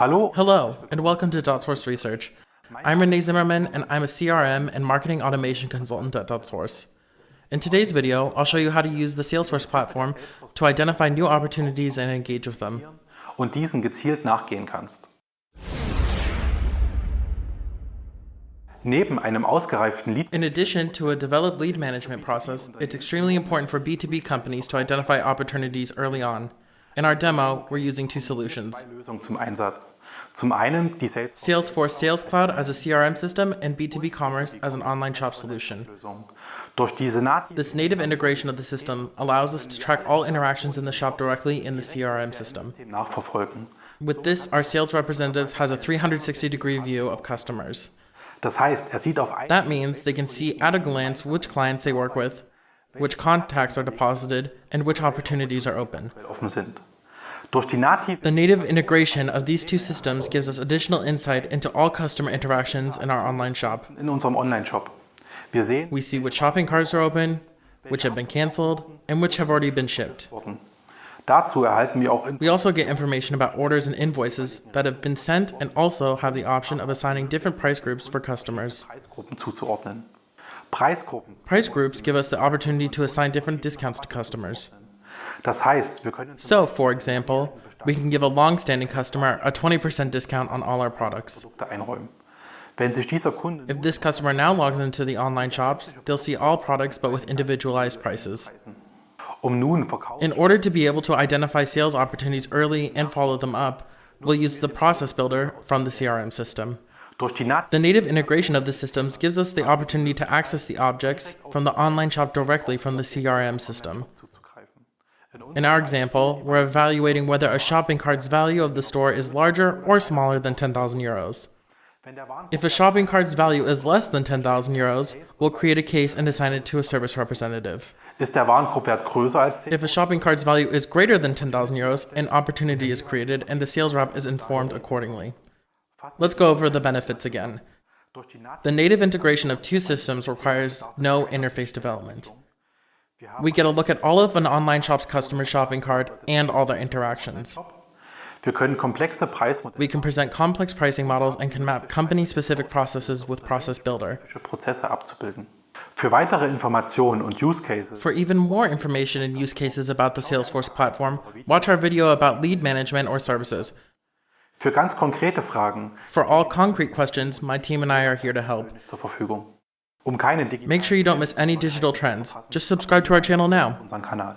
Hello, and welcome to .Source Research. I'm René Zimmermann, and I'm a CRM and marketing automation consultant at .Source. In today's video, I'll show you how to use the Salesforce platform to identify new opportunities and engage with them. Und diesen gezielt nachgehen kannst. Neben einem ausgereiften Lead In addition to a developed lead management process, it's extremely important for B2B companies to identify opportunities early on. In our demo, we're using two solutions. Lösungen zum Einsatz. Zum einen die Salesforce Sales Cloud as a CRM system and B2B Commerce as an online shop solution. Durch diese This native integration of the system allows us to track all interactions in the shop directly in the CRM system. nachverfolgen. With this, our sales representative has a 360-degree view of customers. Das heißt, sieht auf That means they can see at a glance which clients they work with, which contacts are deposited, and which opportunities are open. offen sind. Durch die native The native integration of these two systems gives us additional insight into all customer interactions in our online shop. in unserem Online-Shop. Wir sehen We see which shopping carts are open, which have been canceled, and which have already been shipped. worden. Dazu erhalten wir auch We also get information about orders and invoices that have been sent and also have the option of assigning different price groups for customers. Preisgruppen zuzuordnen. Preisgruppen. Price groups give us the opportunity to assign different discounts to customers. Das heißt, wir können So, for example, we can give a long-standing customer a 20% discount on all our products. Produkte einräumen. Wenn sich dieser Kunde If this customer now logs into the online shops, they'll see all products but with individualized prices. nun Verkauf In order to be able to identify sales opportunities early and follow them up, we'll use the process builder from the CRM system. durch die The native integration of the systems gives us the opportunity to access the objects from the online shop directly from the CRM system. zuzugreifen. In our example, we're evaluating whether a shopping cart's value of the store is larger or smaller than 10,000 euros. Wenn der Warenkorb If a shopping cart's value is less than 10,000 euros, we'll create a case and assign it to a service representative. ist der Warenkorbwert größer als 10, If a shopping cart's value is greater than 10,000 euros, an opportunity is created and the sales rep is informed accordingly. Let's go over the benefits again. durch die The native integration of two systems requires no interface development. We get a look at all of an online shop's customer shopping cart and all their interactions. Wir können komplexe Preismodelle We can present complex pricing models and can map company-specific processes with Process Builder. für Prozesse abzubilden. Für weitere Informationen und Use Cases For even more information and use cases about the Salesforce platform, watch our video about lead management or services. für ganz konkrete Fragen For all concrete questions, my team and I are here to help. zur Verfügung. Keine Make sure you don't miss any digital trends. Just subscribe to our channel now. unseren Kanal.